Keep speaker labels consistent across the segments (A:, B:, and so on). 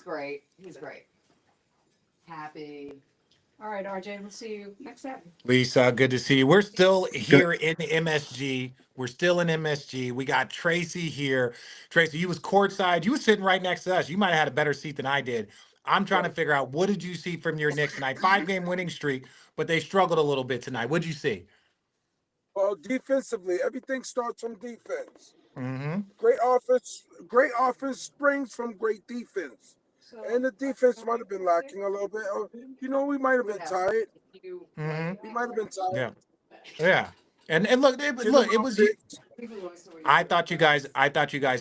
A: great. He's great. Happy. All right, RJ, we'll see you next Saturday.
B: Lisa, good to see you. We're still
C: Good.
B: here in MSG. We're still in MSG. We got Tracy here. Tracy, you was courtside. You was sitting right next to us. You might have had a better seat than I did. I'm trying to figure out, what did you see from your Knicks tonight? 5-game winning streak, but they struggled a little bit tonight. What'd you see?
D: Well, defensively, everything starts from defense.
B: Mm-hmm.
D: Great offense springs from great defense. And the defense might have been lacking a little bit. We might have been tired.
B: Mm-hmm.
D: We might have been tired.
B: Yeah. Yeah. And look, look, it was. I thought you guys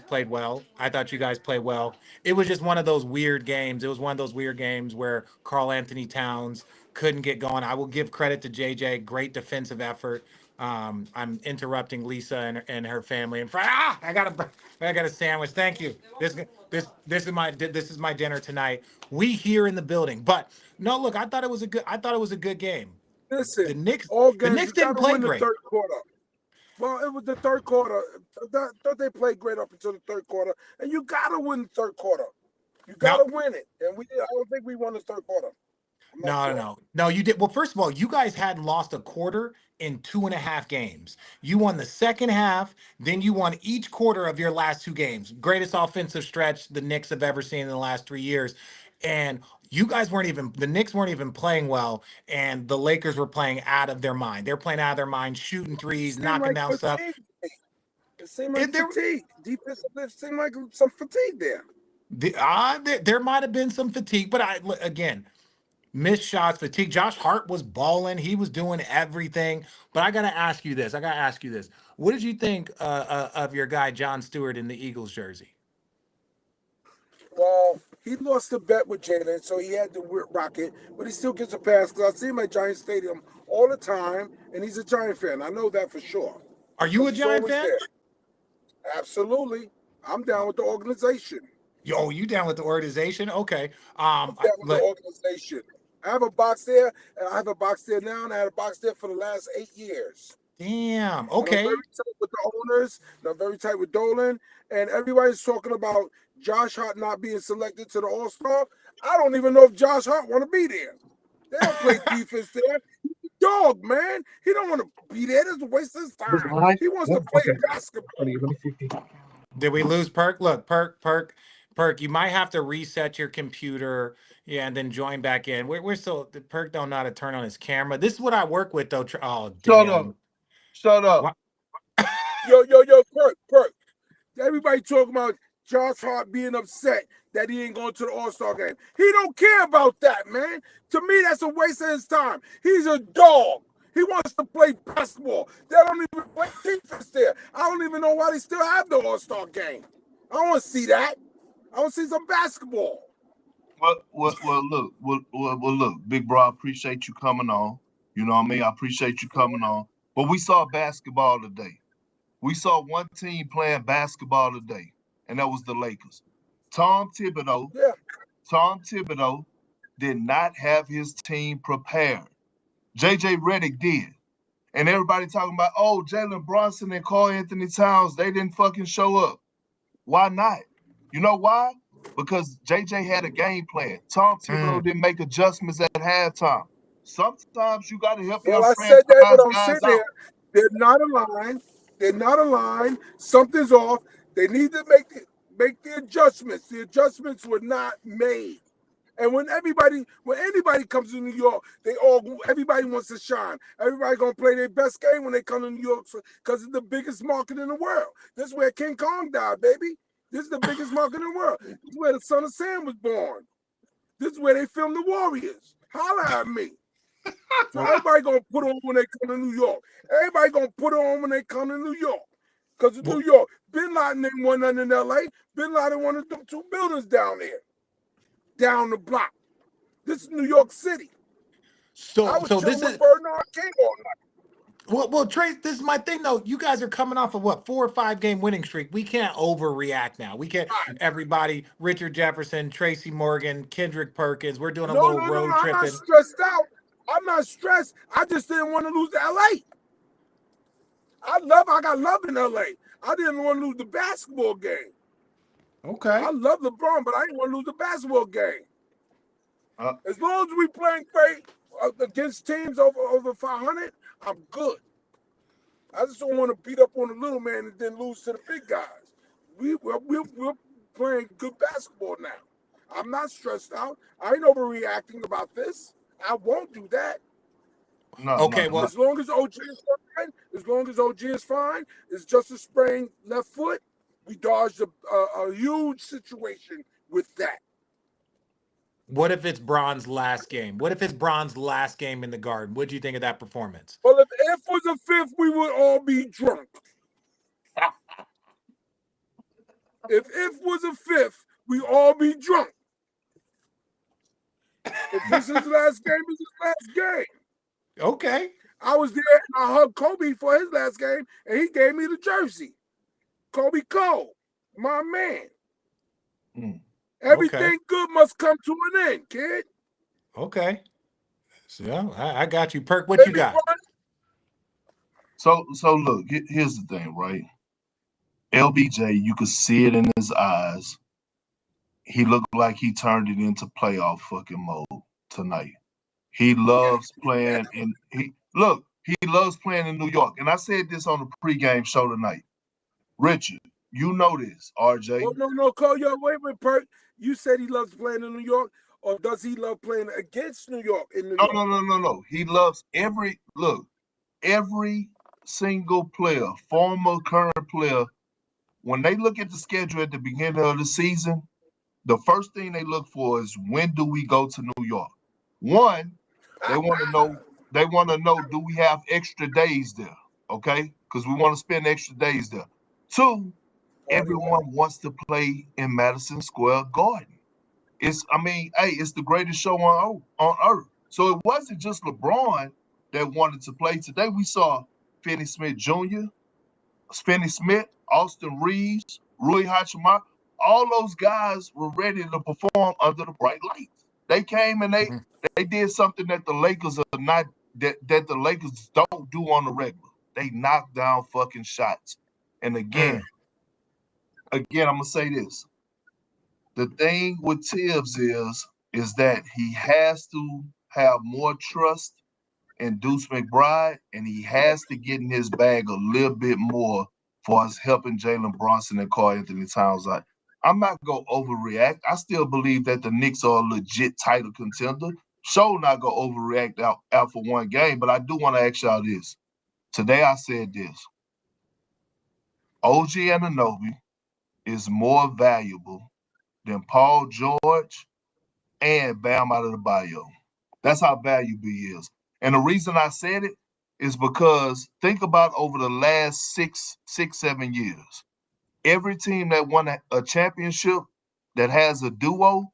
B: played well. I thought you guys played well. It was just one of those weird games. It was one of those weird games where Carl Anthony Towns couldn't get going. I will give credit to JJ. Great defensive effort. I'm interrupting Lisa and her family. And I got a sandwich. Thank you. This is my dinner tonight. We here in the building. But no, look, I thought it was a good game. The
D: Listen,
B: Knicks
D: all
B: the
D: games,
B: Knicks
D: you
B: didn't
D: got to
B: play
D: win the
B: great.
D: third quarter. Well, it was the third quarter. Thought they played great up until the third quarter. And you got to win the third quarter. You got
B: No,
D: to win it. And I don't think we won the third quarter. I'm not
B: no, no,
D: sure.
B: no. You did. Well, first of all, you guys hadn't lost a quarter in 2.5 games. You won the second half, then you won each quarter of your last 2 games. Greatest offensive stretch the Knicks have ever seen in the last 3 years. And the Knicks weren't even playing well, and the Lakers were playing out of their mind. They're playing out of their mind, shooting
D: It
B: threes,
D: seemed
B: knocking
D: like
B: down stuff.
D: fatigue. It seemed like
B: It, there,
D: fatigue. Defensively, it seemed like some fatigue there.
B: there might have been some fatigue, but again, missed shots, fatigue. Josh Hart was balling. He was doing everything. But I got to ask you this. What did you think of your guy, John Stewart, in the Eagles jersey?
D: Well, he lost the bet with Jalen, so he had to rock it, but he still gets a pass because I see him at Giant Stadium all the time, and he's a Giant fan. I know that for sure
B: Are you
D: because
B: a
D: he's
B: Giant
D: always
B: fan?
D: there. Absolutely. I'm down with the organization.
B: Yo, you down with the organization? Okay.
D: I'm down with the organization. I have a box there, and I have a box there now, and I had a box there for the last 8 years.
B: Damn.
D: And I'm very
B: Okay.
D: tight with the owners, and I'm very tight with Dolan, and everybody's talking about Josh Hart not being selected to the All-Star. I don't even know if Josh Hart want to be there. They don't play defense there. He's a dog, man. He don't want to be there. That's a waste of his
C: This
D: time.
C: live?
D: He wants
C: Yep.
D: to play
C: Okay.
D: basketball.
C: Let me see.
B: Did we lose Perk? Look, Perk. You might have to reset your computer, yeah, and then join back in. We're still the Perk don't know how to turn on his camera. This is what I work with, though. Oh,
E: Shut up.
B: damn.
E: Shut up.
B: What?
D: Yo, Perk. Everybody talking about Josh Hart being upset that he ain't going to the All-Star game. He don't care about that, man. To me, that's a waste of his time. He's a dog. He wants to play basketball. They don't even play defense there. I don't even know why they still have the All-Star game. I don't want to see that. I want to see some basketball.
E: Look, big bro, I appreciate you coming on. You know what I mean? I appreciate you coming on. But we saw basketball today. We saw one team playing basketball today, and that was the Lakers. Tom Thibodeau
D: Yeah.
E: Tom Thibodeau did not have his team prepared. JJ Redick did. And everybody talking about, oh, Jalen Brunson and Carl Anthony Towns, they didn't fucking show up. Why not? You know why? Because JJ had a game plan. Tom Thibodeau didn't make adjustments at halftime. Sometimes you got to help your
D: Well, I said that, but
E: franchise
D: I'm
E: guys
D: sitting
E: out.
D: there. They're not aligned. They're not aligned. Something's off. They need to make the adjustments. The adjustments were not made. And when anybody comes to New York, everybody wants to shine. Everybody gonna play their best game when they come to New York because it's the biggest market in the world. This is where King Kong died, baby. This is the biggest market in the world. This is where the Son of Sam was born. This is where they filmed the Warriors. Holla at me. So everybody gonna put on when they come to New York. Everybody gonna put on when they come to New York. Because New York, Bin Laden didn't want nothing in LA. Bin Laden wanted them 2 buildings down there. Down the block. This is New York City. I was chilling with Bernard King all night.
B: Well, Trace, this is my thing though. You guys are coming off of what, 4 or 5 game winning streak. We can't overreact now. We can't. Everybody, Richard Jefferson, Tracy Morgan, Kendrick Perkins. We're doing a little road
D: I'm not
B: tripping.
D: stressed out. I'm not stressed. I just didn't want to lose to LA. I got love in LA. I didn't want to lose the basketball game.
B: Okay.
D: I love LeBron, but I ain't want to lose a basketball game.
E: Uh,
D: As long as we playing great against teams over 500, I'm good. I just don't want to beat up on the little man and then lose to the big guys. We're playing good basketball now. I'm not stressed out. I ain't overreacting about this. I won't do that.
E: no,
B: Okay.
E: no.
B: Well,
D: As long as OG is fine, it's just a sprained left foot. We dodged a huge situation with that.
B: what if it's Bron's last game? What if it's Bron's last game in the Garden? What do you think of that performance?
D: Well, if F was a fifth, we would all be drunk. If was a fifth, we all be drunk. If this is his last game, it's his last game.
B: Okay.
D: I was there and I hugged Kobe for his last game, and he gave me the jersey. Kobe Cole, my man.
E: Mm.
D: Everything good must come to an end, kid.
B: Okay. So I got you. Perk, what you
D: Baby
B: got?
D: Bron,
E: So look, here's the thing, right? LBJ, you could see it in his eyes. He looked like he turned it into playoff fucking mode tonight. He loves playing he loves playing in New York. And I said this on the pregame show tonight. Richard, you know this, RJ.
D: Oh, no, Cole, yo, wait, Perk. You said he loves playing in New York, or does he love playing against New York in New York?
E: No. He loves every single player, former, current player. When they look at the schedule at the beginning of the season, the first thing they look for is when do we go to New York? One, they want to know do we have extra days there? Okay? Because we want to spend extra days there. Two, everyone wants to play in Madison Square Garden. It's the greatest show on earth. So it wasn't just LeBron that wanted to play. Today we saw Finney Smith, Austin Reeves, Rui Hachimura. All those guys were ready to perform under the bright lights. They came and
B: Mhm.
E: they did something that the Lakers are not that the Lakers don't do on the regular. They knock down fucking shots. And again, I'm gonna say this. The thing with Tibbs is that he has to have more trust in Deuce McBride, and he has to get in his bag a little bit more for us helping Jalen Brunson and Karl Anthony Towns out. I'm not gonna overreact. I still believe that the Knicks are a legit title contender. Sure, not gonna overreact out for one game, but I do want to ask y'all this. Today I said this: OG Anunoby is more valuable than Paul George and Bam out of the bio. That's how valuable he is. And the reason I said it is because think about over the last 7 years. Every team that won a championship that has a duo,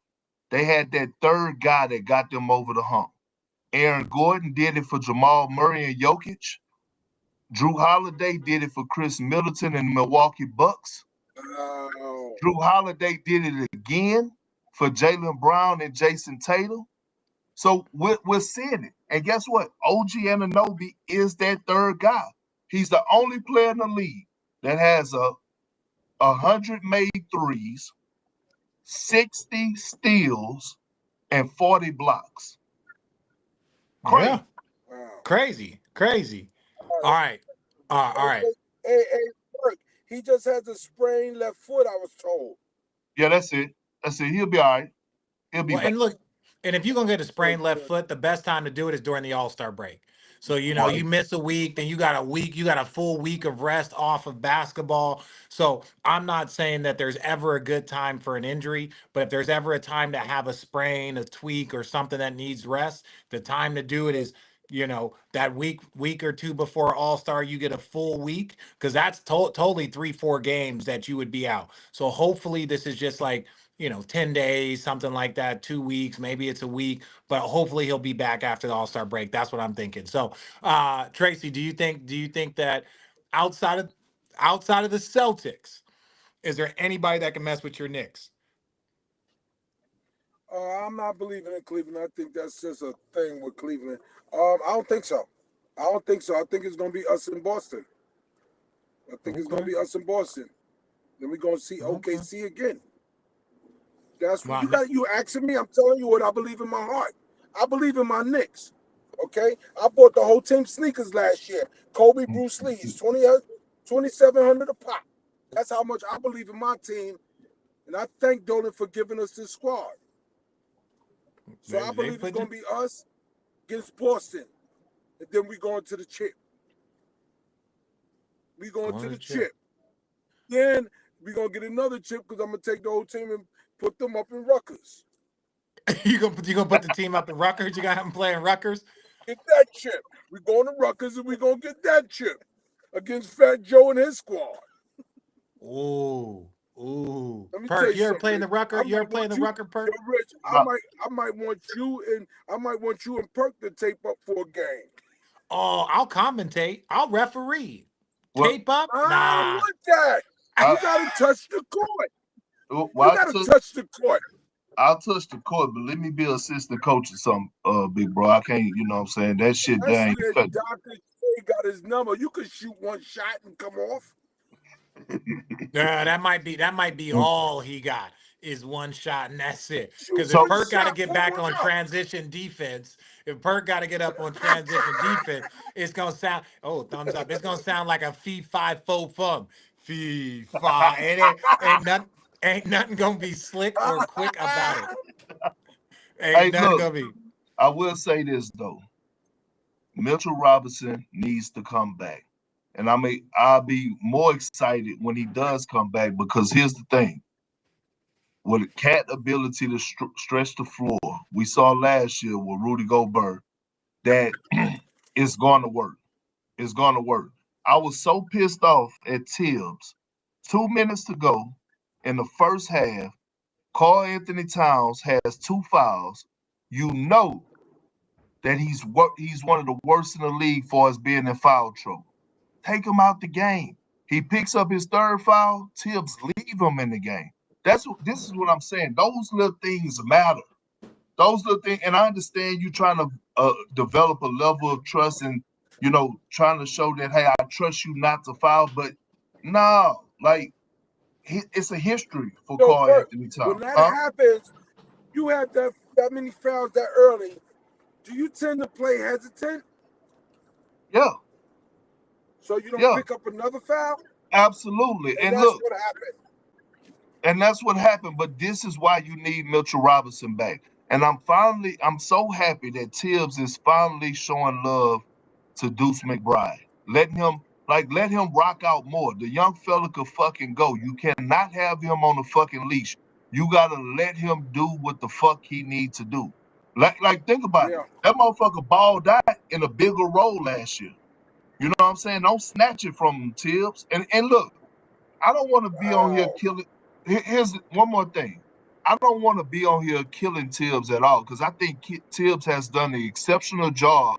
E: they had that third guy that got them over the hump. Aaron Gordon did it for Jamal Murray and Jokic. Drew Holiday did it for Chris Middleton and the Milwaukee Bucks.
D: Wow.
E: Drew Holiday did it again for Jaylen Brown and Jason Tatum. So we're seeing it. And guess what? OG Anunoby is that third guy. He's the only player in the league that has 100 made threes, 60 steals, and 40 blocks.
B: Yeah.
E: Crazy.
D: Wow.
B: Crazy. All right. All right.
D: Hey, Perk, he just has a sprained left foot, I was told.
E: Yeah, that's it. He'll be all right. He'll be
B: Well,
E: back.
B: and look, and if you're gonna get a sprained left
D: Good.
B: foot, the best time to do it is during the All-Star break. So
E: Right.
B: you miss a week, then you got a full week of rest off of basketball. So I'm not saying that there's ever a good time for an injury, but if there's ever a time to have a sprain, a tweak, or something that needs rest, the time to do it is that week or two before All-Star. You get a full week because that's totally 3-4 games that you would be out. So hopefully this is just like 10 days, something like that, 2 weeks, maybe it's a week, but hopefully he'll be back after the All-Star break. That's what I'm thinking. So, Tracy, do you think that outside of the Celtics, is there anybody that can mess with your Knicks?
D: I'm not believing in Cleveland. I think that's just a thing with Cleveland. I don't think so. I think it's gonna be us in Boston. I think it's gonna
B: Okay.
D: be us in Boston. Then we're gonna see
B: Okay.
D: OKC again. That's what
B: Well,
D: you asking me. I'm telling you what I believe in my heart. I believe in my Knicks. Okay, I bought the whole team sneakers last year. Kobe, Bruce Lee's, 2,700 a pop. That's how much I believe in my team, and I thank Dolan for giving us this squad. So I
B: they
D: believe it's
B: put
D: gonna be us against Boston, and then we going to the chip. We going to the chip. Then we gonna get another chip because I'm gonna take the whole team and put them up in Rutgers.
B: you gonna put the team up in Rutgers? You got them playing Rutgers?
D: Get that chip. We going to Rutgers and we gonna get that chip against Fat Joe and his squad.
B: Ooh, ooh.
D: Let me tell
B: Perk,
D: you
B: you ever
D: something,
B: playing
D: Rich.
B: the Rucker?
D: I
B: You ever
D: might
B: playing
D: want
B: the
D: you,
B: Rucker, Perk?
D: yo, Rich.
E: No.
D: I might want you and Perk to tape up for a game.
B: Oh, I'll commentate. I'll referee.
E: Well,
B: Tape up?
D: I don't
B: Nah.
D: want that. You
E: I,
D: gotta touch the court.
E: well,
D: You
E: I
D: gotta
E: took,
D: touch the court.
E: I'll touch the court, but let me be assistant coach or something, big bro. I can't, you know what I'm saying? That shit,
D: That's
E: dang.
D: where Dr. J got his number. You could shoot one shot and come off.
B: Yeah, that might be all he got is one shot and that's it.
D: Shoot
B: Because if
E: So,
D: one
B: Perk got to
D: shot,
B: get
D: pull
B: back
D: one
B: on
D: up.
B: transition defense, if Perk got to get up on transition defense, it's gonna sound thumbs up. It's gonna sound like a fee fi fo fum. Fee fi. And ain't nothing gonna be slick or quick about it. Ain't
E: hey,
B: nothing
E: look,
B: gonna be.
E: I will say this, though. Mitchell Robinson needs to come back. And I'll be more excited when he does come back because here's the thing. With a cat ability to stretch the floor, we saw last year with Rudy Gobert that it's going to work. It's going to work. I was so pissed off at Tibbs. 2 minutes to go in the first half, Karl Anthony Towns has 2 fouls. You know that he's one of the worst in the league for us being in foul trouble. Take him out the game. He picks up his third foul. Tibbs leave him in the game. This is what I'm saying. Those little things matter. Those little things, and I understand you trying to develop a level of trust and trying to show that hey, I trust you not to foul. But no, like it's a history for
D: So,
E: Karl
D: Perk,
E: Anthony
D: when
E: Towns.
D: that
E: Huh?
D: happens, you have that many fouls that early. Do you tend to play hesitant
E: Yeah,
D: so you don't
E: yeah,
D: pick up another foul?
E: absolutely.
D: And
E: And
D: that's
E: look,
D: what happened.
E: and that's what happened. But this is why you need Mitchell Robinson back. And I'm so happy that Tibbs is finally showing love to Deuce McBride. Let him rock out more. The young fella could fucking go. You cannot have him on the fucking leash. You gotta let him do what the fuck he needs to do. Like think about it.
D: Yeah.
E: That motherfucker balled out in a bigger role last year. You know what I'm saying? Don't snatch it from him, Tibbs. And look, I don't want to be on here
D: Wow.
E: killing. Here's one more thing. I don't want to be on here killing Tibbs at all because I think Tibbs has done an exceptional job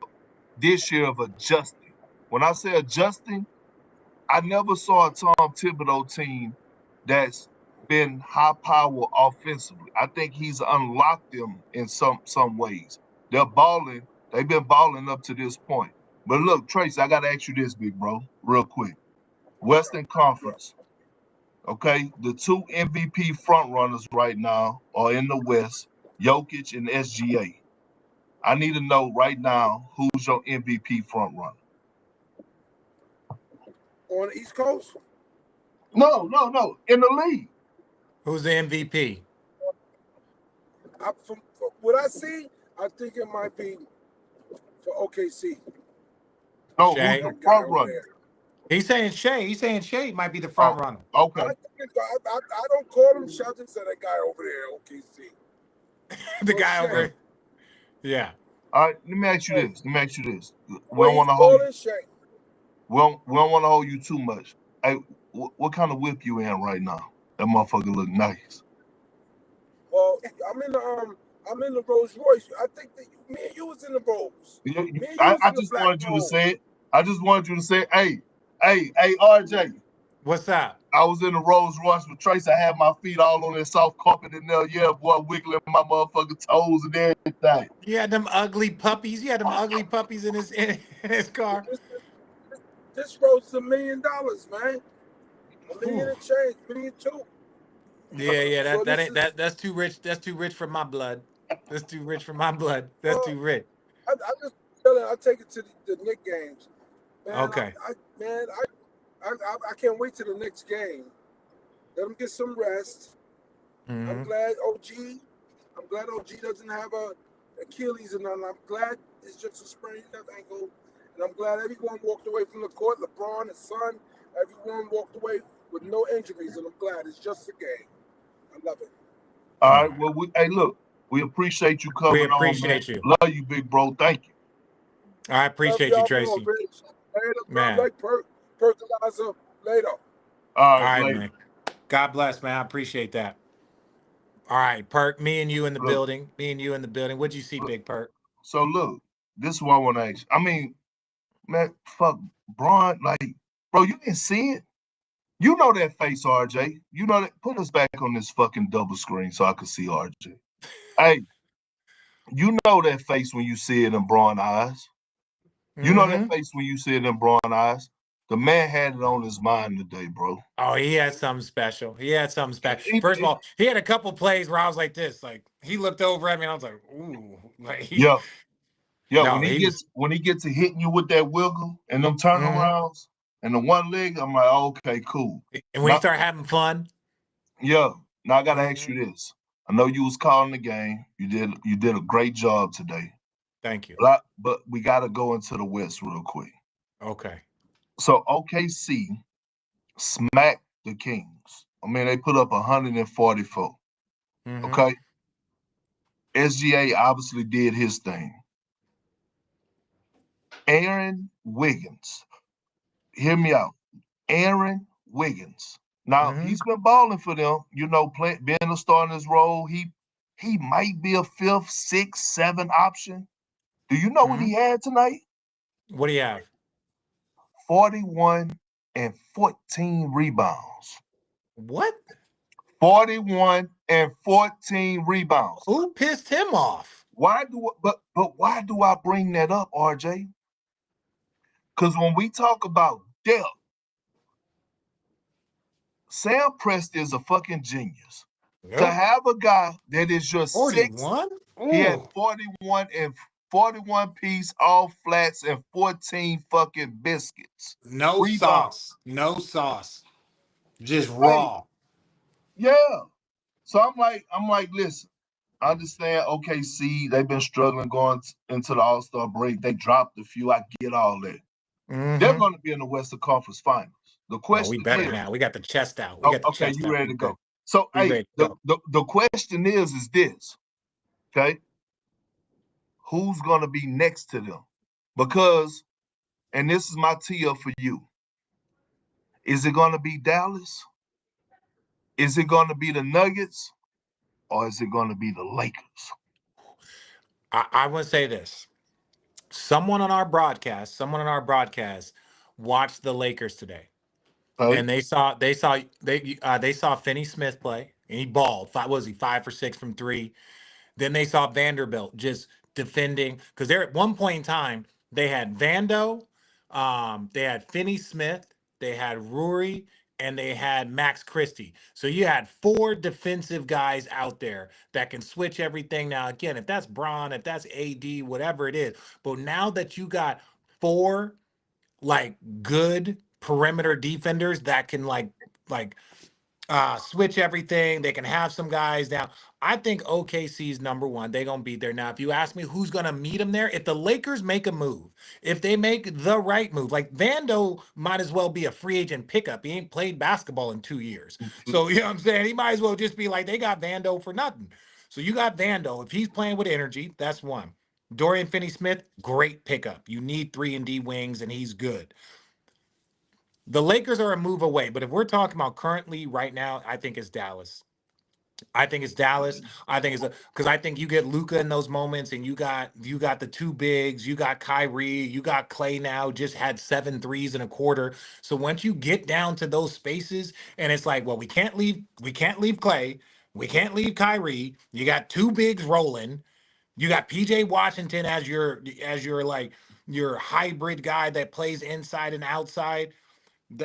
E: this year of adjusting. When I say adjusting, I never saw a Tom Thibodeau team that's been high power offensively. I think he's unlocked them in some ways. They're balling. They've been balling up to this point. But look, Trace, I got to ask you this, big bro, real quick. Western Conference. Okay, the two MVP frontrunners right now are in the West, Jokic and SGA. I need to know right now who's your MVP frontrunner.
D: On the East Coast,
E: No, in the league.
B: Who's the MVP?
D: from what I see, I think it might be for OKC.
E: No, who's
B: Shay.
E: the
D: That guy
E: front
D: over
E: runner?
D: there.
B: He's saying Shay. He's saying Shay might be the
E: Oh,
B: front runner.
E: okay.
D: I think I don't call him shots. I said that guy over there, OKC.
B: The
D: So
B: guy
D: Shane,
B: over. Yeah.
E: All right, let me ask you
D: hey,
E: this. We
D: when
E: don't
D: he's
E: want to hold you.
D: balling, Shane.
E: We don't want to hold you too much. Hey, what kind of whip you in right now? That motherfucker look nice.
D: Well, I'm in the Rolls Royce. I think that me and you was in the Rolls. Me and you was
E: I
D: in the
E: just
D: black
E: wanted you to
D: Rolls.
E: say it. I just wanted you to say, hey, RJ.
B: What's up?
E: I was in the Rolls Royce with Trace. I had my feet all on that soft carpet in there. Yeah, boy, wiggling my motherfucking toes and everything.
B: He had them ugly puppies. He had them ugly puppies in his car.
D: This Rolls is $1 million, man. A million
B: Whew.
D: and change, $1.2 million.
B: Yeah.
D: So
B: That
D: this
B: ain't
D: is
B: that's too rich. That's too rich for my blood. That's too rich for my blood. That's
D: well,
B: too rich.
D: I just tell you, I take it to the Knicks games, man.
B: Okay.
D: Man, I can't wait to the next game. Let them get some rest. I'm
B: Mm-hmm.
D: glad OG. I'm glad OG doesn't have a Achilles and nothing. I'm glad it's just a sprained left ankle, and I'm glad everyone walked away from the court. LeBron, his son, everyone walked away with no injuries, and I'm glad it's just a game. I love it.
E: All
B: All
E: right.
B: right.
E: Well, hey, look, we appreciate you
B: We
E: coming on, man.
B: appreciate you.
E: Love you, big bro. Thank you.
B: I
D: Love
B: appreciate you,
D: y'all more,
B: Tracy.
D: Rich. Later, bro.
B: Man.
D: Like fertilizer. Later.
E: All
B: All
E: right,
B: right,
E: later.
B: man. God bless, man. I appreciate that. All right, Perk. Me and you in the
E: Look,
B: building. Me and you in the building. What'd you see,
E: look.
B: Big Perk?
E: So look, this is what I want to ask you. I mean, man, fuck Braun, like, bro, you didn't see it. You know that face, RJ. You know that. Put us back on this fucking double screen so I can see RJ. Hey, you know that face when you see it in Braun eyes. You know that
B: Mm-hmm.
E: face when you see it in Braun eyes. The man had it on his mind today, bro.
B: Oh, he had something special. He had something special.
E: He-
B: First of
E: he-
B: all, he had a couple plays where I was like this. Like he looked over at me and I was like, ooh. Like he
E: yeah, yeah.
B: no, he was
E: When he gets to hitting you with that wiggle and them
B: mm-hmm.
E: turnarounds and the one leg, I'm like, okay, cool.
B: And when you
E: Now,
B: start having fun,
E: yeah. Now I gotta ask
B: mm-hmm.
E: you this. I know you was calling the game. You did a great job today.
B: Thank you.
E: But we gotta go into the West real quick.
B: Okay.
E: So OKC smacked the Kings. I mean, they put up 144.
B: Mm-hmm.
E: Okay. SGA obviously did his thing. Aaron Wiggins, hear me out. Aaron Wiggins. Now
B: Mm-hmm.
E: he's been balling for them. You know, being a star in his role. He might be a fifth, sixth, seventh option. Do you know what
B: Mm-hmm.
E: he had tonight?
B: What do you have?
E: 41 and 14 rebounds.
B: What?
E: 41 and 14 rebounds.
B: Who pissed him off?
E: But why do I bring that up, RJ? Because when we talk about depth, Sam Presti is a fucking genius. To
B: Yep.
E: have a guy that is your sixth,
B: 41?
E: he had
B: Ooh.
E: 41 piece, all flats, and 14 fucking biscuits.
B: No
E: Rebound.
B: sauce. No sauce. Just
E: Hey,
B: raw.
E: yeah. So I'm like, listen, I understand OKC, they've been struggling going into the All-Star break. They dropped a few. I get all that. They're
B: Mm-hmm.
E: going to be in the Western Conference Finals. The
B: Oh, we
E: question
B: better
E: is,
B: now. We got the chest out. We
E: oh,
B: got the
E: okay,
B: chest
E: you
B: out.
E: ready
B: We
E: to
B: good.
E: go? So,
B: We
E: hey,
B: ready to go.
E: the question is this, okay? Who's going to be next to them? Because, and this is my tee up for you. Is it going to be Dallas? Is it going to be the Nuggets? Or is it going to be the Lakers?
B: I want to say this. Someone on our broadcast watched the Lakers today.
E: Okay.
B: And they saw Finney Smith play and he balled. Five was he 5 for 6 from three. Then they saw Vanderbilt just defending because they're at one point in time they had Vando, they had Finney Smith, they had Rory, and they had Max Christie. So you had four defensive guys out there that can switch everything. Now again, if that's Braun, if that's AD, whatever it is, but now that you got four like good perimeter defenders that can like switch everything. They can have some guys down. I think OKC's number one. They're gonna be there. Now, if you ask me who's gonna meet them there, if the Lakers make a move, if they make the right move, like Vando might as well be a free agent pickup. He ain't played basketball in 2 years. So you know what I'm saying? He might as well just be like, they got Vando for nothing. So you got Vando. If he's playing with energy, that's one. Dorian Finney-Smith, great pickup. You need 3-and-D wings, and he's good. The Lakers are a move away, but if we're talking about currently right now, I think it's Dallas. I think it's Dallas. I think it's because I think you get Luca in those moments, and you got the two bigs, you got Kyrie, you got Clay now, just had 7 threes in a quarter. So once you get down to those spaces, and it's like, well, we can't leave Clay, we can't leave Kyrie. You got two bigs rolling. You got PJ Washington as your like your hybrid guy that plays inside and outside.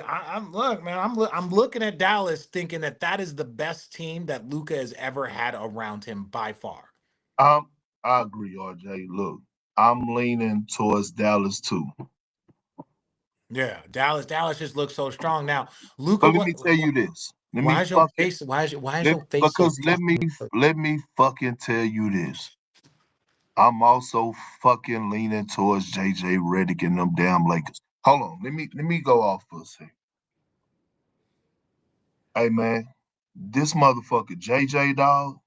B: I'm look, man. I'm looking at Dallas, thinking that is the best team that Luka has ever had around him by far.
E: I agree, RJ. Look, I'm leaning towards Dallas too.
B: Yeah, Dallas just looks so strong now. Luka,
E: But let me tell you this. Let me
B: why is your
E: fucking
B: face? Why is your face so
E: because
B: fucking?
E: let me fucking tell you this. I'm also fucking leaning towards JJ Redick and them damn Lakers. Hold on, let me go off for a second. Hey man, this motherfucker JJ dog,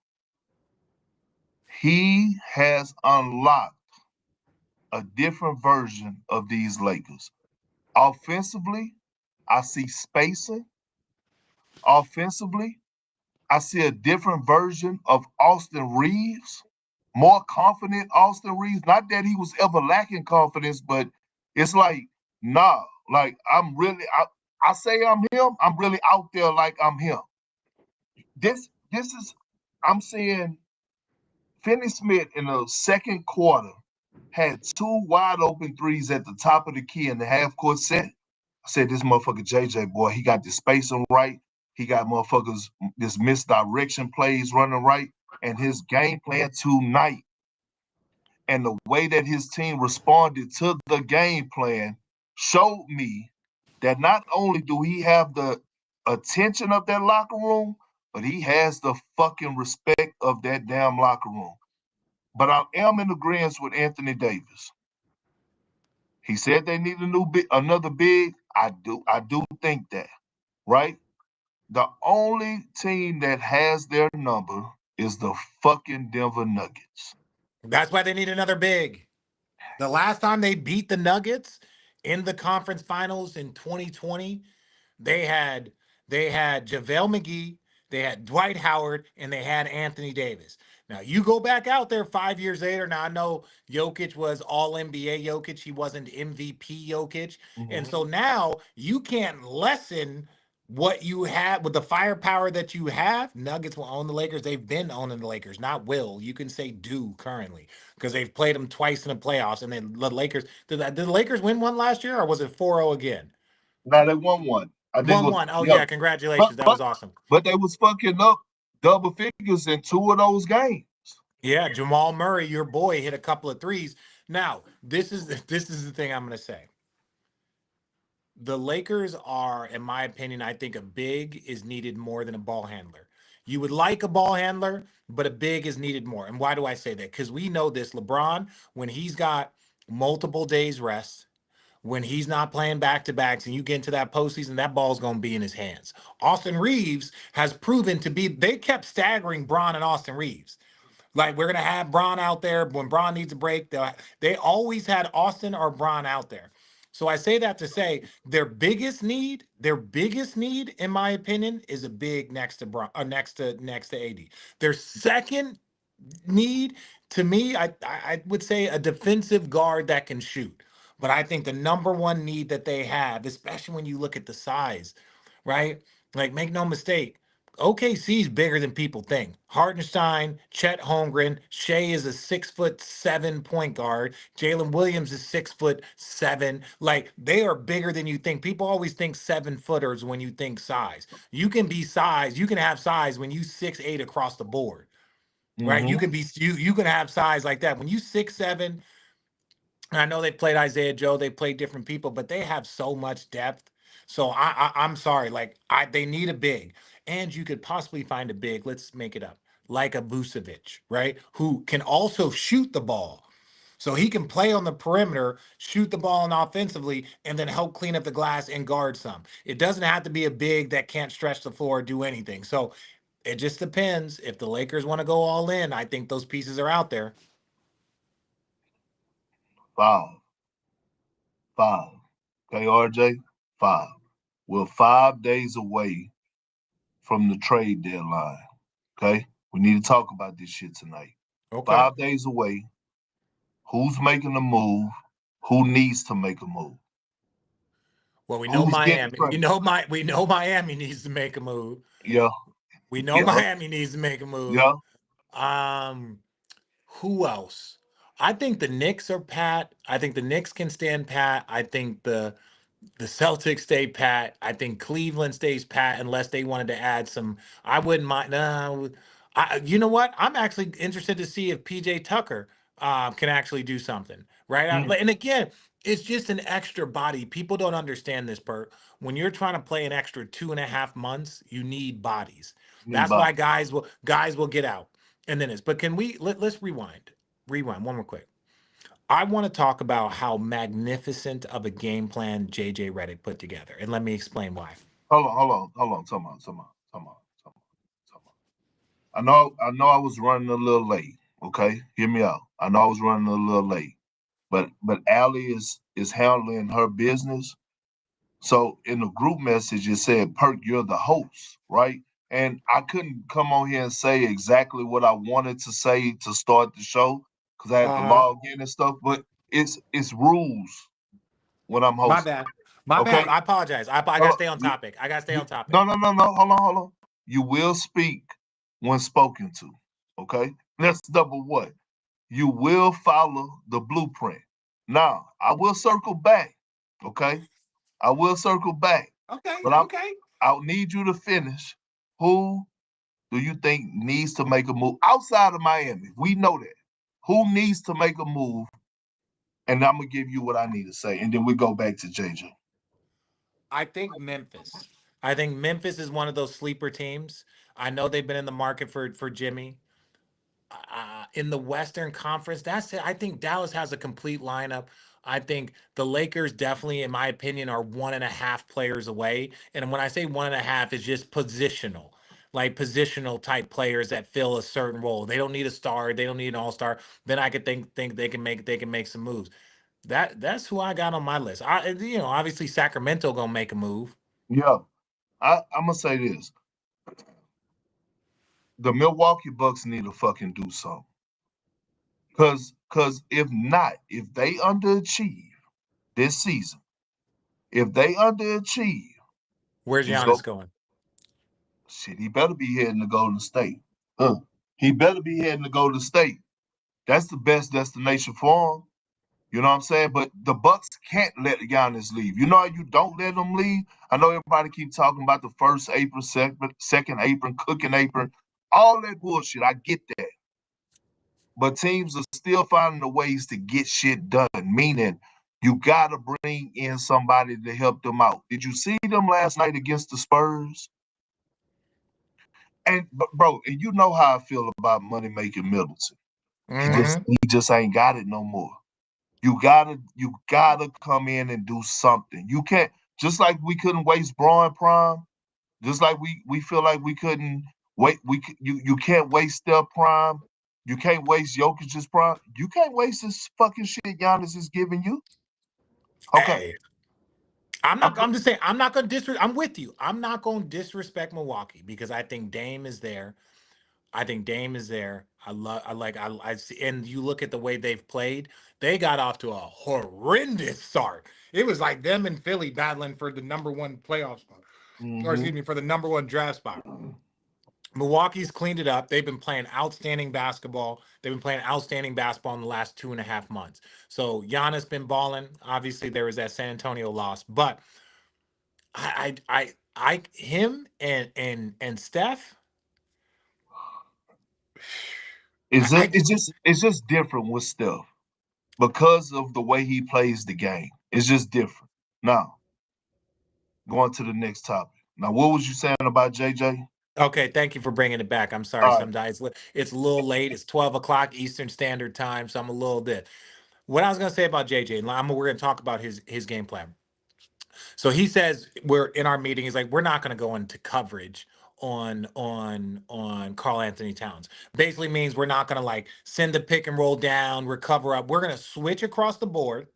E: he has unlocked a different version of these Lakers. Offensively, I see spacing. Offensively, I see a different version of Austin Reeves, more confident Austin Reeves. Not that he was ever lacking confidence, but it's like, nah, like I say I'm him, I'm really out there like I'm him. This is I'm seeing Finney Smith in the second quarter had two wide open threes at the top of the key in the half court set. I said, this motherfucker JJ, boy, he got the spacing right. He got motherfuckers, this misdirection plays running right. And his game plan tonight and the way that his team responded to the game plan showed me that not only do he have the attention of that locker room, but he has the fucking respect of that damn locker room. But I am in agreement with Anthony Davis. He said they need another big. I do think that, right? The only team that has their number is the fucking Denver Nuggets.
B: That's why they need another big. The last time they beat the Nuggets in the conference finals in 2020, they had JaVale McGee, they had Dwight Howard, and they had Anthony Davis. Now you go back out there 5 years later. Now I know Jokic was all NBA Jokic, he wasn't MVP Jokic. And so now you can't lessen what you have with the firepower that you have. Nuggets will own the Lakers. They've been owning the Lakers, not will. You can say do currently because they've played them twice in the playoffs. And then the Lakers, did the Lakers win one last year or was it 4-0 again?
E: Now they won one. I think it was
B: 1-1. Oh
E: yeah.
B: yeah, congratulations. That was awesome.
E: But they was fucking up double figures in two of those games.
B: Yeah, Jamal Murray, your boy, hit a couple of threes. Now, this is the thing I'm going to say. The Lakers are, in my opinion, I think a big is needed more than a ball handler. You would like a ball handler, but a big is needed more. And why do I say that? Because we know this. LeBron, when he's got multiple days rest, when he's not playing back-to-backs and you get into that postseason, that ball's going to be in his hands. Austin Reeves has proven to be, they kept staggering Bron and Austin Reeves. Like, we're going to have Bron out there. When Bron needs a break, they always had Austin or Bron out there. So I say that to say their biggest need, in my opinion, is a big next to Bron, or next to AD. Their second need, to me, I would say a defensive guard that can shoot. But I think the number one need that they have, especially when you look at the size, right? Like, make no mistake, OKC is bigger than people think. Hartenstein, Chet Holmgren, Shea is a 6'7" point guard. Jalen Williams is 6'7". Like, they are bigger than you think. People always think 7-footers when you think size. You can be size. You can have size when you 6'8" across the board. Right, you can be you can have size like that when you 6'7". And I know they played Isaiah Joe, they played different people, but they have so much depth. So I'm sorry, like they need a big, and you could possibly find a big. Let's make it up, like a Vucevic, right? Who can also shoot the ball. So he can play on the perimeter, shoot the ball and offensively, and then help clean up the glass and guard some. It doesn't have to be a big that can't stretch the floor or do anything. So it just depends. If the Lakers want to go all in, I think those pieces are out there.
E: Five. Okay, RJ? 5. We're 5 days away from the trade deadline. Okay? We need to talk about this shit tonight.
B: Okay.
E: 5 days away. Who's making a move? Who needs to make a move?
B: Well, we know
E: Who's getting
B: Miami.
E: traded?
B: We know Miami needs to make a move.
E: Yeah.
B: We know
E: Yeah.
B: Miami needs to make a move.
E: Yeah.
B: Who else? I think the Knicks are pat. I think the Knicks can stand pat. I think the The Celtics stay pat. I think Cleveland stays pat unless they wanted to add some. I wouldn't mind. No, you know what? I'm actually interested to see if PJ Tucker can actually do something. Right.
E: Mm,
B: And again, it's just an extra body. People don't understand this, Bert. When you're trying to play an extra 2.5 months, you need bodies. That's
E: Anybody.
B: why guys will get out. And then it's. But can let's rewind. Rewind one more quick. I want to talk about how magnificent of a game plan JJ Redick put together. And let me explain why.
E: Hold on. Come on. I know I was running a little late. Okay, hear me out. I know I was running a little late, but Allie is handling her business. So in the group message, it said, "Perk, you're the host, right?" And I couldn't come on here and say exactly what I wanted to say to start the show because I had to
B: Uh-huh.
E: log in and stuff. But it's rules when I'm
B: My
E: hosting.
B: bad. My
E: Okay,
B: bad. I apologize. I got to
E: hold
B: stay on
E: on.
B: topic. I got to stay on
E: No,
B: topic.
E: no, no, no. Hold on. You will speak when spoken to. Okay, that's number one. You will follow the blueprint. Now, I will circle back. Okay, I will circle back,
B: Okay.
E: but
B: Okay.
E: I'll need you to finish. Who do you think needs to make a move outside of Miami? We know that. Who needs to make a move? And I'm gonna give you what I need to say, and then we go back to JJ.
B: I think Memphis. I think Memphis is one of those sleeper teams. I know they've been in the market for Jimmy. In the Western Conference, that's it. I think Dallas has a complete lineup. I think the Lakers definitely, in my opinion, are 1.5 players away. And when I say 1.5, it's just positional, like positional type players that fill a certain role. They don't need a star. They don't need an all-star. Then I could think they can make some moves. That's who I got on my list. Obviously Sacramento gonna make a move.
E: Yeah, I'm gonna say this: the Milwaukee Bucks need to fucking do something. Cause if not, if they underachieve this season, if they underachieve,
B: Where's
E: it's go
B: Giannis going?
E: shit. He better be heading to Golden State. Huh. He better be heading to Golden State. That's the best destination for him. You know what I'm saying? But the Bucks can't let Giannis leave. You know how you don't let them leave? I know everybody keep talking about the first apron, second apron, cooking apron, all that bullshit. I get that. But teams are still finding the ways to get shit done, meaning you gotta bring in somebody to help them out. Did you see them last night against the Spurs? And bro, and you know how I feel about money making Middleton. He just
B: Hmm.
E: he just ain't got it no more. You gotta come in and do something. You can't just like we couldn't waste Braun Prime, just like we feel like we couldn't wait. You can't waste Steph Prime. You can't waste Jokic's Prime. You can't waste this fucking shit Giannis is giving you. Okay.
B: Hey, I'm
E: I'm
B: not. I'm just saying. I'm not going to disrespect. I'm with you. I'm not going to disrespect Milwaukee because I think Dame is there. I think Dame is there. I love. I like. I see. And you look at the way they've played. They got off to a horrendous start. It was like them and Philly battling for the number one playoff spot, or
E: hmm
B: excuse me, for the number one draft spot. Milwaukee's cleaned it up. They've been playing outstanding basketball. They've been playing outstanding basketball in the last 2.5 months. So Giannis been balling. Obviously, there was that San Antonio loss, but him and Steph.
E: It's just,
B: I
E: it's just different with Steph because of the way he plays the game. It's just different. Now, going to the next topic. Now, what was you saying about JJ?
B: Okay. Thank you for bringing it back. I'm sorry.
E: All right.
B: Sometimes it's a little late. It's 12 o'clock Eastern Standard Time, so I'm a little bit. What I was gonna say about JJ, and we're gonna talk about his game plan. So he says we're in our meeting. He's like, we're not going to go into coverage on Carl Anthony Towns. Basically means we're not going to like send the pick and roll down, recover up. We're going to switch across the board.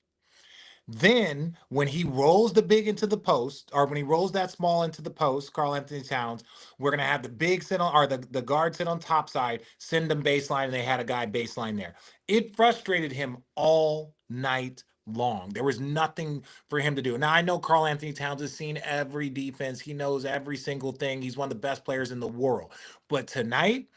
B: Then, when he rolls the big into the post, or when he rolls that small into the post, Carl Anthony Towns, we're gonna have the big sit on, or the guard sit on top side, send them baseline, and they had a guy baseline there. It frustrated him all night long. There was nothing for him to do. Now I know Carl Anthony Towns has seen every defense. He knows every single thing. He's one of the best players in the world. But tonight,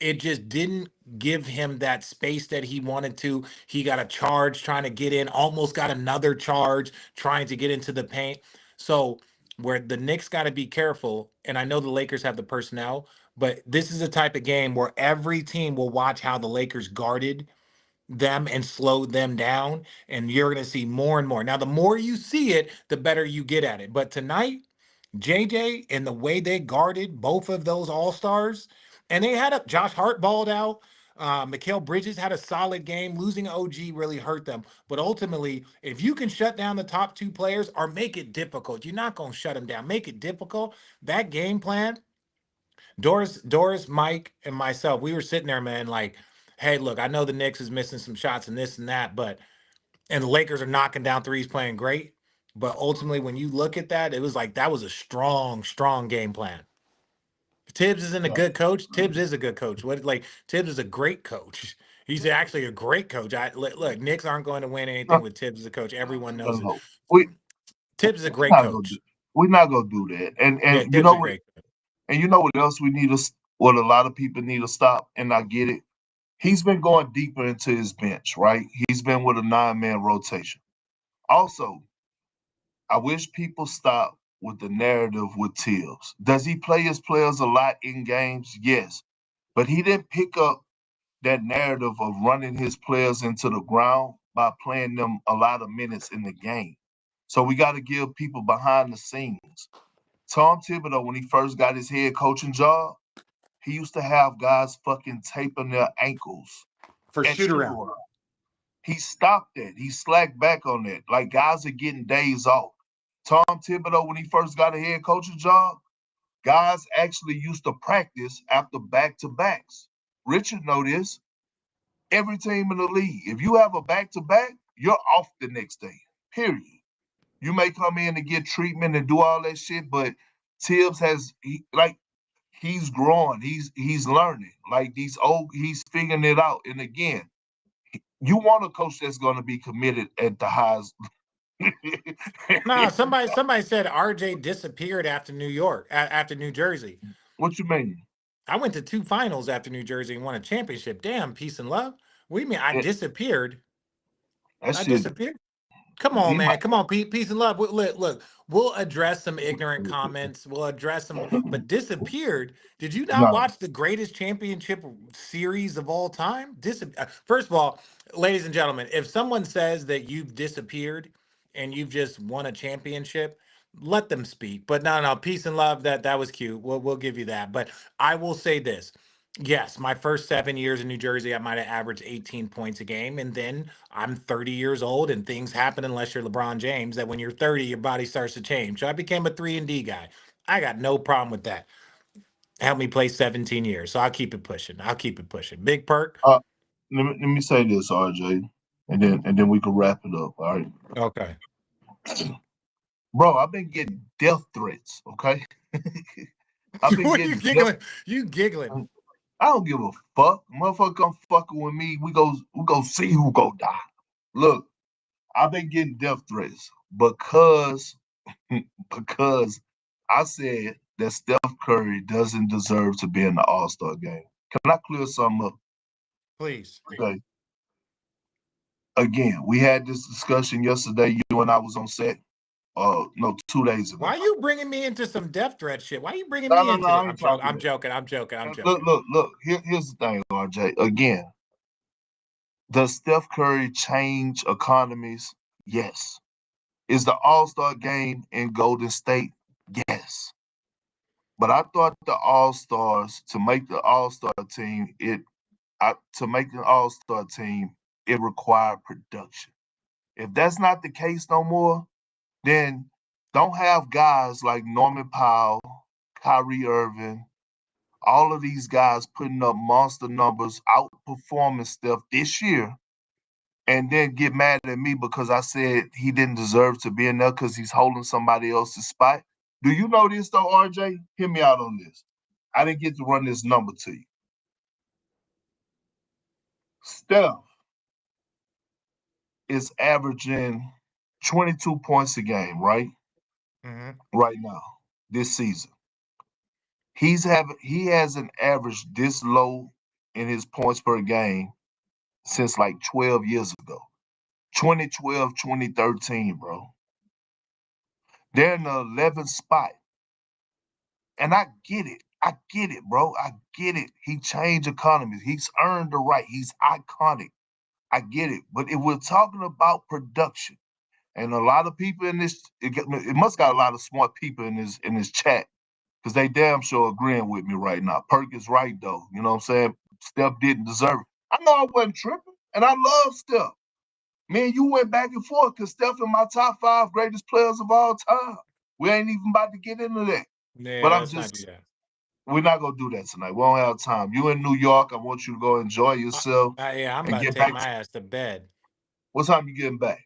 B: it just didn't give him that space that he wanted to. He got a charge trying to get in, almost got another charge trying to get into the paint. So where the Knicks got to be careful, and I know the Lakers have the personnel, but this is the type of game where every team will watch how the Lakers guarded them and slowed them down, and you're going to see more and more. Now, the more you see it, the better you get at it. But tonight, JJ and the way they guarded both of those all stars, and they had a Josh Hart balled out. Mikal Bridges had a solid game. Losing OG really hurt them. But ultimately, if you can shut down the top two players or make it difficult, you're not going to shut them down. Make it difficult. That game plan, Doris, Mike, and myself, we were sitting there, man, like, hey, look, I know the Knicks is missing some shots and this and that, but and the Lakers are knocking down threes, playing great. But ultimately, when you look at that, it was like that was a strong, strong game plan. Tibbs isn't a good coach. Tibbs is a good coach. What like Tibbs is a great coach. He's actually a great coach. Look, Knicks aren't going to win anything with Tibbs as a coach. Everyone knows it.
E: No. We
B: Tibbs is a
E: we're
B: great
E: not gonna
B: coach.
E: do, we're not gonna do that. And
B: Yeah,
E: you
B: Tibbs
E: know
B: is
E: what?
B: great.
E: And you know what else we need to? What a lot of people need to stop. And I get it. He's been going deeper into his bench, right? He's been with a 9-man rotation. Also, I wish people stop with the narrative with Tibbs. Does he play his players a lot in games? Yes. But he didn't pick up that narrative of running his players into the ground by playing them a lot of minutes in the game. So we got to give people behind the scenes. Tom Thibodeau, when he first got his head coaching job, he used to have guys fucking taping their ankles
B: For
E: at
B: shoot
E: shoot
B: around.
E: around. He stopped that. He slacked back on that. Like guys are getting days off. Tom Thibodeau, when he first got a head coaching job, guys actually used to practice after back-to-backs. Richard know this. Every team in the league, if you have a back-to-back, you're off the next day. Period. You may come in and get treatment and do all that shit, but Tibbs he's growing, he's learning. Like he's figuring it out. And again, you want a coach that's going to be committed at the highest.
B: No, somebody said RJ disappeared after New York, after New Jersey.
E: What you mean?
B: I went to 2 finals after New Jersey and won a championship. Damn, peace and love. What do you mean I disappeared?
E: That
B: I
E: shit.
B: disappeared. Come on, man. Come on, peace and love. Look, we'll address some ignorant comments. We'll address some, but disappeared. Did you not
E: No.
B: watch the greatest championship series of all time? First of all, ladies and gentlemen, if someone says that you've disappeared and you've just won a championship, let them speak. But no, peace and love. That was cute. We'll give you that. But I will say this. Yes, my first 7 years in New Jersey, I might have averaged 18 points a game. And then I'm 30 years old and things happen unless you're LeBron James, that when you're 30, your body starts to change. So I became a 3-and-D guy. I got no problem with that. Helped me play 17 years. So I'll keep it pushing. Big perk.
E: Let me say this, RJ, and then we can wrap it up. All right.
B: Okay.
E: Bro, I've been getting death threats, okay? I've been
B: What are you
E: getting
B: giggling? You giggling.
E: I don't give a fuck. Motherfucker come fucking with me. We go see who go die. Look, I've been getting death threats because because I said that Steph Curry doesn't deserve to be in the All-Star game. Can I clear something up?
B: Please.
E: Okay. Again, we had this discussion yesterday. You and I was on set. No, 2 days ago.
B: Why are you bringing me into some death threat shit? Why are you bringing
E: No,
B: me
E: no,
B: into
E: no. I
B: this?
E: ain't talking.
B: I'm joking.
E: Look. Here's the thing, RJ. Again, does Steph Curry change economies? Yes. Is the All-Star game in Golden State? Yes. But I thought the All-Stars, to make the All-Star team, it required production. If that's not the case no more, then don't have guys like Norman Powell, Kyrie Irving, all of these guys putting up monster numbers, outperforming Steph this year, and then get mad at me because I said he didn't deserve to be in there because he's holding somebody else's spot. Do you know this though, RJ? Hear me out on this. I didn't get to run this number to you. Steph is averaging 22 points a game, right?
B: Mm-hmm.
E: Right now, this season. He hasn't averaged this low in his points per game since like 12 years ago. 2012, 2013, bro. They're in the 11th spot. And I get it. I get it, bro. I get it. He changed economies. He's earned the right. He's iconic. I get it. But if we're talking about production, and a lot of people in this, it must got a lot of smart people in this chat, because they damn sure agreeing with me right now. Perk is right, though. You know what I'm saying? Steph didn't deserve it. I know I wasn't tripping, and I love Steph. Me and you went back and forth because Steph in my top 5 greatest players of all time. We ain't even about to get into that.
B: Yeah,
E: But I'm
B: let's not do
E: just,
B: that.
E: we're not going to do that tonight. We don't have time. You in New York. I want you to go enjoy yourself
B: Yeah, I'm
E: and
B: about to
E: get
B: take
E: back.
B: my ass to bed.
E: What time you getting back?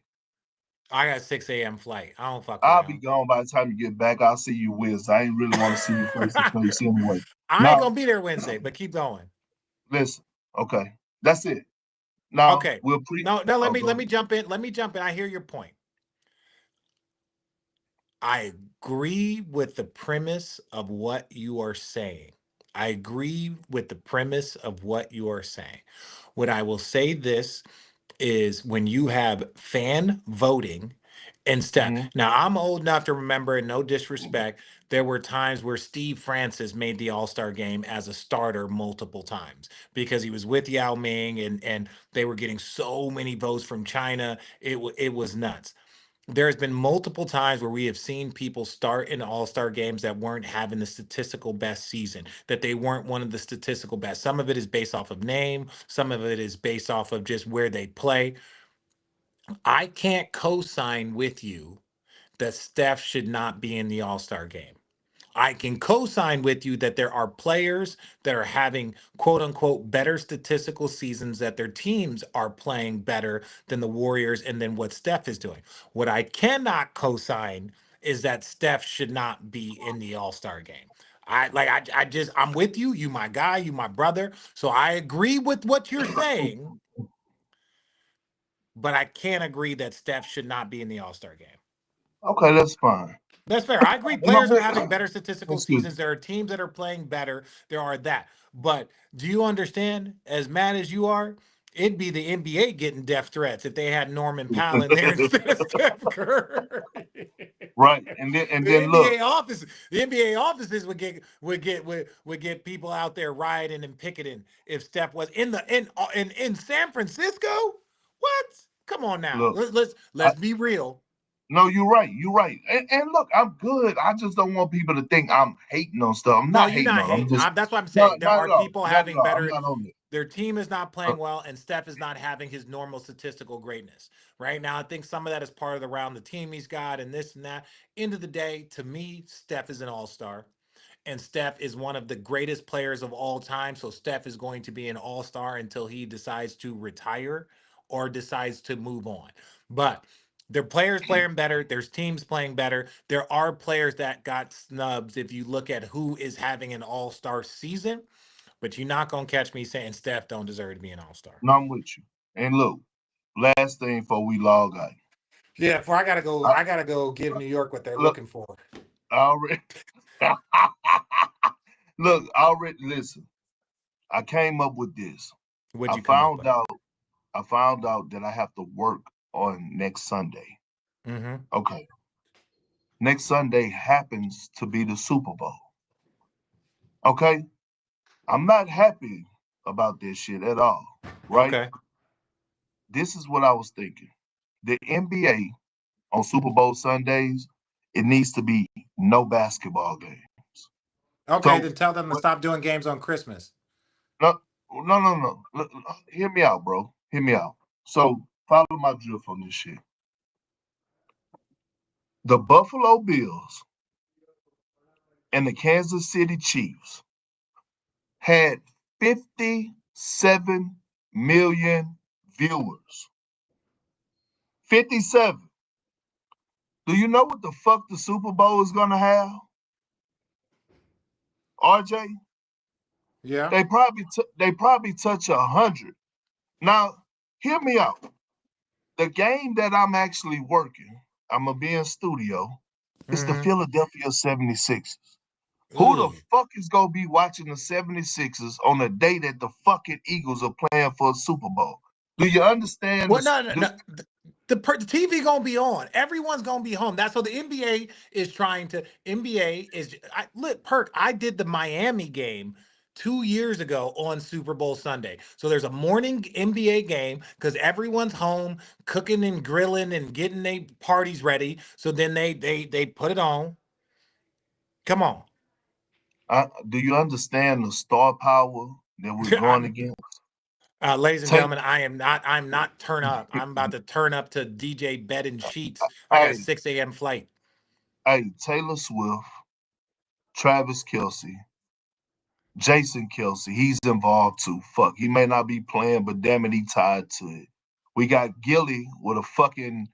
B: I got a 6 a.m. flight. I don't fuck
E: I'll be
B: around.
E: gone by the time you get back. I'll see you Wednesday. I ain't really want to see you face to face anyway.
B: I ain't
E: Now,
B: gonna be there Wednesday, but keep going.
E: listen. Okay. That's it. Now,
B: Okay.
E: we'll
B: No, no, let
E: oh,
B: me
E: go
B: let
E: ahead.
B: me jump in. Let me jump in. I hear your point. I agree with the premise of what you are saying. I agree with the premise of what you are saying. What I will say this is when you have fan voting instead.
E: Mhm.
B: Now, I'm old enough to remember, and no disrespect, there were times where Steve Francis made the All-Star game as a starter multiple times because he was with Yao Ming and they were getting so many votes from China. It was nuts. There's been multiple times where we have seen people start in all-star games that weren't having the statistical best season, that they weren't one of the statistical best. Some of it is based off of name, some of it is based off of just where they play. I can't co-sign with you that Steph should not be in the all-star game. I can co-sign with you that there are players that are having quote unquote better statistical seasons, that their teams are playing better than the Warriors and than what Steph is doing. What I cannot co-sign is that Steph should not be in the All-Star game. I'm with you. You my guy, you my brother. So I agree with what you're saying, but I can't agree that Steph should not be in the All-Star game.
E: Okay, that's fine.
B: That's fair. I agree.
E: And I'm
B: Players are having better statistical
E: excuse
B: seasons. There are teams that are playing better. There are that. But do you understand? As mad as you are, it'd be the NBA getting death threats if they had Norman Powell in there
E: me.
B: instead of Steph Curry.
E: Right. And
B: The
E: then look,
B: NBA offices would get people out there rioting and picketing if Steph was in San Francisco. What? Come on now.
E: look.
B: Let's be real.
E: No, you're right. You're right. And look, I'm good. I just don't want people to think I'm hating on stuff. I'm
B: No,
E: not
B: you're
E: hating
B: not
E: on. I'm
B: hating.
E: just
B: That's what I'm
E: not
B: saying. There
E: not
B: are
E: at all.
B: people
E: Not at
B: having
E: all. I'm
B: better.
E: not on it.
B: Their team is not
E: Uh,
B: playing well, and Steph is not having his normal statistical greatness. Right now, I think some of that is part of the round the team he's got and this and that. End of the day, to me, Steph is an all-star. And Steph is one of the greatest players of all time. So Steph is going to be an all-star until he decides to retire or decides to move on. But there are players playing better. There's teams playing better. There are players that got snubs if you look at who is having an all-star season. But you're not gonna catch me saying Steph don't deserve to be an all-star.
E: no, I'm with you. And look, last thing before we log out.
B: Yeah, before I gotta go,
E: I,
B: I gotta go give New York what they're
E: look,
B: looking for.
E: I already look, I already listen. I came up with this.
B: What'd
E: I
B: you come up
E: found
B: with?
E: out I found out that I have to work on next Sunday.
B: Mm-hmm.
E: Okay. Next Sunday happens to be the Super Bowl. Okay. I'm not happy about this shit at all. Right?
B: Okay.
E: This is what I was thinking. The NBA on Super Bowl Sundays, it needs to be no basketball games.
B: Okay,
E: So,
B: then tell them to
E: but
B: stop doing games on Christmas.
E: no, no. Hear me out, bro. Hear me out. So, follow my drift on this shit. The Buffalo Bills and the Kansas City Chiefs had 57 million viewers. 57. Do you know what the fuck the Super Bowl is gonna have? RJ?
B: Yeah.
E: They probably touch 100. Now, hear me out. The game that I'm actually working, I'm gonna be in studio, is the
B: Mm-hmm.
E: Philadelphia 76ers. Who the
B: Ugh.
E: fuck is gonna be watching the 76ers on the day that the fucking Eagles are playing for a Super Bowl? Do you understand
B: Well, no. The TV gonna be on. Everyone's gonna be home. That's what the NBA is trying to. NBA is. Look, Perk. I did the Miami game 2 years ago on Super Bowl Sunday. So there's a morning NBA game because everyone's home cooking and grilling and getting their parties ready. So then they put it on. Come on.
E: Do you understand the star power that we're going against?
B: Ladies and
E: Take,
B: gentlemen, I'm not turn up. I'm about to turn up to DJ Bed and Sheets. I got a
E: hey,
B: 6 a.m. flight.
E: hey, Taylor Swift, Travis Kelce, Jason Kelsey, he's involved too. Fuck, he may not be playing, but damn it, he tied to it. We got Gilly with a fucking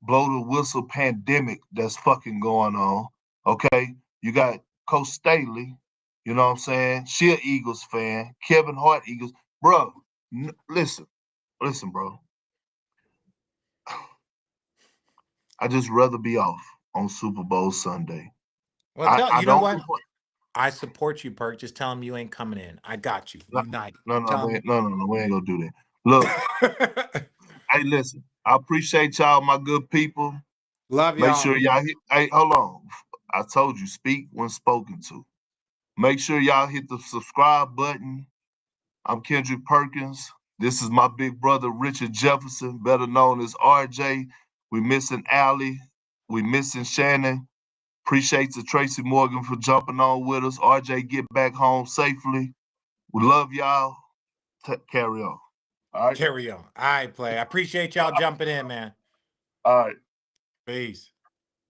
E: blow the whistle pandemic that's fucking going on. Okay, you got Coach Staley. You know what I'm saying? She an Eagles fan. Kevin Hart, Eagles, bro. Listen, bro. I just rather be off on Super Bowl Sunday.
B: Well,
E: I
B: you know
E: don't.
B: what? I support you, Perk. Just tell him you ain't coming in. I got you.
E: No,
B: United.
E: no,
B: Tell
E: we
B: him.
E: ain't gonna do that. Look, hey, listen. I appreciate y'all, my good people.
B: Love
E: Make
B: y'all.
E: sure y'all hit. Hey, hold on. I told you, speak when spoken to. Make sure y'all hit the subscribe button. I'm Kendrick Perkins. This is my big brother, Richard Jefferson, better known as RJ. We missing Allie. We missing Shannon. Appreciate to Tracy Morgan for jumping on with us. RJ, get back home safely. We love y'all. Carry on. All right.
B: Carry on. I play. I appreciate y'all jumping in, man.
E: All right.
B: Peace.